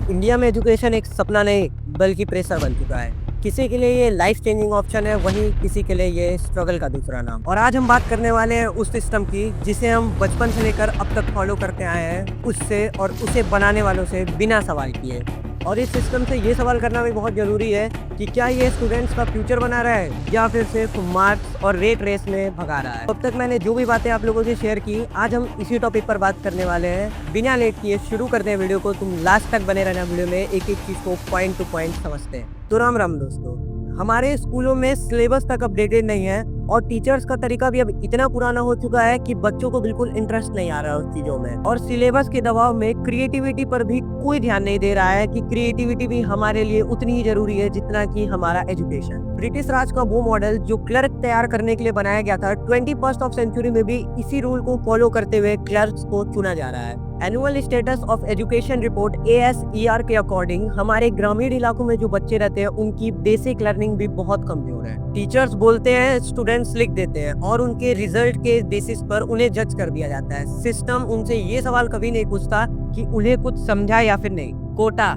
India में education एक सपना नहीं बल्कि प्रेशर बन चुका है। किसी के लिए ये लाइफ चेंजिंग ऑप्शन है, वहीं किसी के लिए ये स्ट्रगल का दूसरा नाम। और आज हम बात करने वाले हैं उस सिस्टम की जिसे हम बचपन से लेकर अब तक फॉलो करते आए हैं, उससे और उसे बनाने वालों से बिना सवाल किए। और इस सिस्टम से ये सवाल करना भी बहुत ज़रूरी है कि क्या ये स्टूडेंट्स का फ्यूचर बना रहा है या फिर सिर्फ मार्क्स और रेट रेस में भगा रहा है। अब तक मैंने जो भी बातें आप लोगों से शेयर की, आज हम इसी टॉपिक पर बात करने वाले हैं। बिना लेट किए शुरू करते हैं वीडियो को। तुम लास्ट तक बने रहना वीडियो में, एक एक चीज़ को पॉइंट टू पॉइंट समझते हैं। तो राम राम दोस्तों, हमारे स्कूलों में सिलेबस तक अपडेटेड नहीं है और टीचर्स का तरीका भी अब इतना पुराना हो चुका है कि बच्चों को बिल्कुल इंटरेस्ट नहीं आ रहा है उस चीजों में। और सिलेबस के दबाव में क्रिएटिविटी पर भी कोई ध्यान नहीं दे रहा है कि क्रिएटिविटी भी हमारे लिए उतनी ही जरूरी है जितना कि हमारा एजुकेशन। ब्रिटिश राज का वो मॉडल जो क्लर्क तैयार करने के लिए बनाया गया था, 21st सेंचुरी में भी इसी रूल को फॉलो करते हुए क्लर्क्स को चुना जा रहा है। Annual status of education report ASER के अकॉर्डिंग हमारे ग्रामीण इलाकों में जो बच्चे रहते हैं उनकी बेसिक लर्निंग भी बहुत कमजोर है। टीचर्स बोलते हैं, स्टूडेंट्स लिख देते हैं और उनके रिजल्ट के बेसिस पर उन्हें जज कर दिया जाता है। सिस्टम उनसे ये सवाल कभी नहीं पूछता कि उन्हें कुछ समझा या फिर नहीं। कोटा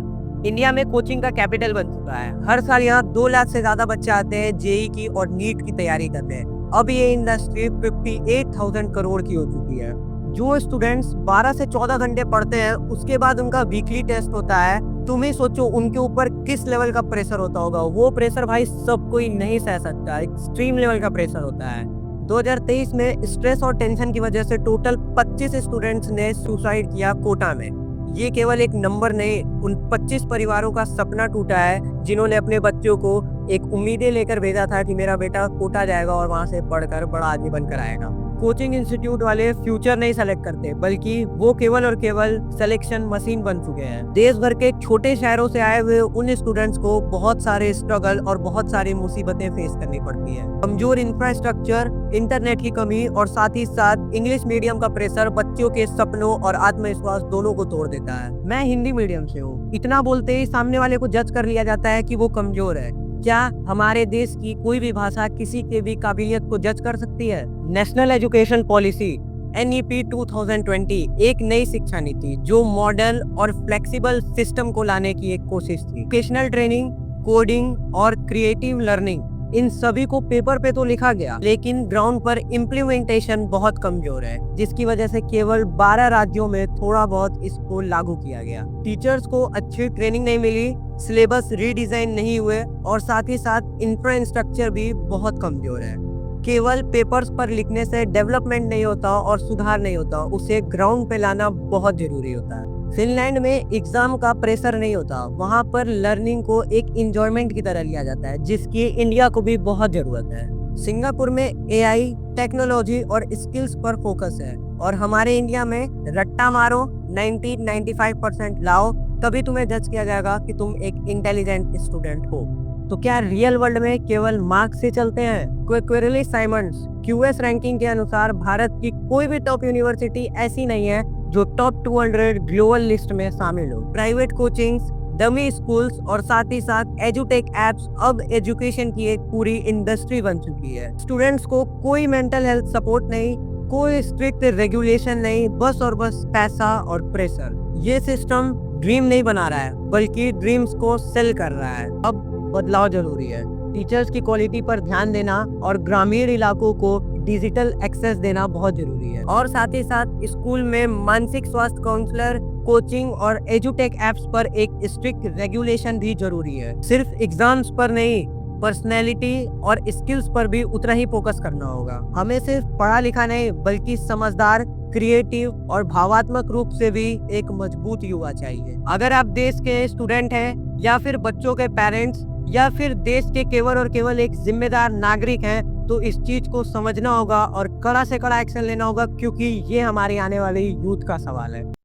इंडिया में कोचिंग का कैपिटल बन चुका है। हर साल यहाँ 2 लाख से ज्यादा बच्चे आते हैं जेई की और नीट की तैयारी करते हैं। अब ये इंडस्ट्री 58,000 करोड़ की हो चुकी है। जो स्टूडेंट्स 12 से 14 घंटे पढ़ते हैं, उसके बाद उनका वीकली टेस्ट होता है। तुम ही सोचो उनके ऊपर किस लेवल का प्रेशर होता होगा। वो प्रेशर भाई सब कोई नहीं सह सकता, एक्सट्रीम लेवल का प्रेशर होता है। 2023 में स्ट्रेस और टेंशन की वजह से टोटल 25 स्टूडेंट्स ने सुसाइड किया कोटा में। ये केवल एक नंबर नहीं, उन 25 परिवारों का सपना टूटा है जिन्होंने अपने बच्चों को एक उम्मीदें लेकर भेजा था कि मेरा बेटा कोटा जाएगा और वहां से पढ़कर बड़ा आदमी बनकर आएगा। कोचिंग इंस्टीट्यूट वाले फ्यूचर नहीं सेलेक्ट करते, बल्कि वो केवल और केवल सिलेक्शन मशीन बन चुके हैं। देश भर के छोटे शहरों से आए हुए उन स्टूडेंट्स को बहुत सारे स्ट्रगल और बहुत सारी मुसीबतें फेस करनी पड़ती है। कमजोर इंफ्रास्ट्रक्चर, इंटरनेट की कमी और साथ ही साथ इंग्लिश मीडियम का प्रेशर बच्चों के सपनों और आत्मविश्वास दोनों को तोड़ देता है। मैं हिंदी मीडियम से हूँ, इतना बोलते ही सामने वाले को जज कर लिया जाता है कि वो कमजोर है। क्या हमारे देश की कोई भी भाषा किसी के भी काबिलियत को जज कर सकती है? नेशनल एजुकेशन पॉलिसी NEP 2020 एक नई शिक्षा नीति जो मॉडर्न और फ्लेक्सिबल सिस्टम को लाने की एक कोशिश थी। वोकेशनल ट्रेनिंग, कोडिंग और क्रिएटिव लर्निंग, इन सभी को पेपर पे तो लिखा गया, लेकिन ग्राउंड पर इम्प्लीमेंटेशन बहुत कमजोर है, जिसकी वजह से केवल 12 राज्यों में थोड़ा बहुत इसको लागू किया गया। टीचर्स को अच्छी ट्रेनिंग नहीं मिली, सिलेबस रीडिजाइन नहीं हुए और साथ ही साथ इंफ्रास्ट्रक्चर भी बहुत कमजोर है। केवल पेपर्स पर लिखने से डेवलपमेंट नहीं होता और सुधार नहीं होता, उसे ग्राउंड पे लाना बहुत जरूरी होता है। फिनलैंड में एग्जाम का प्रेशर नहीं होता, वहाँ पर लर्निंग को एक इंजॉयमेंट की तरह लिया जाता है, जिसकी इंडिया को भी बहुत जरूरत है। सिंगापुर में AI, टेक्नोलॉजी और स्किल्स पर फोकस है और हमारे इंडिया में रट्टा मारो, 90-95% लाओ, तभी तुम्हें जज किया जाएगा कि तुम एक इंटेलिजेंट स्टूडेंट हो। तो क्या रियल वर्ल्ड में केवल मार्क्स से चलते हैं? क्वेरली साइमंड्स QS रैंकिंग के अनुसार भारत की कोई भी टॉप यूनिवर्सिटी ऐसी नहीं है जो टॉप 200 ग्लोबल लिस्ट में शामिल हो। प्राइवेट कोचिंग्स, डमी स्कूल्स और साथ ही साथ एजुटेक एप्स अब एजुकेशन की एक पूरी इंडस्ट्री बन चुकी है। स्टूडेंट्स को कोई मेंटल हेल्थ सपोर्ट नहीं, कोई स्ट्रिक्ट रेगुलेशन नहीं, बस और बस पैसा और प्रेशर। ये सिस्टम ड्रीम नहीं बना रहा है, बल्कि ड्रीम्स को सेल कर रहा है। अब बदलाव जरूरी है। टीचर्स की क्वालिटी पर ध्यान देना और ग्रामीण इलाकों को डिजिटल एक्सेस देना बहुत जरूरी है। और साथ ही साथ स्कूल में मानसिक स्वास्थ्य काउंसलर, कोचिंग और एजुटेक एप्स पर एक स्ट्रिक्ट रेगुलेशन भी जरूरी है। सिर्फ एग्जाम्स पर नहीं, पर्सनैलिटी और स्किल्स पर भी उतना ही फोकस करना होगा। हमें सिर्फ पढ़ा लिखा नहीं, बल्कि समझदार, क्रिएटिव और भावात्मक रूप से भी एक मजबूत युवा चाहिए। अगर आप देश के स्टूडेंट हैं या फिर बच्चों के पेरेंट्स या फिर देश के केवल और केवल एक जिम्मेदार नागरिक हैं, तो इस चीज को समझना होगा और कड़ा से कड़ा एक्शन लेना होगा, क्योंकि ये हमारे आने वाले यूथ का सवाल है।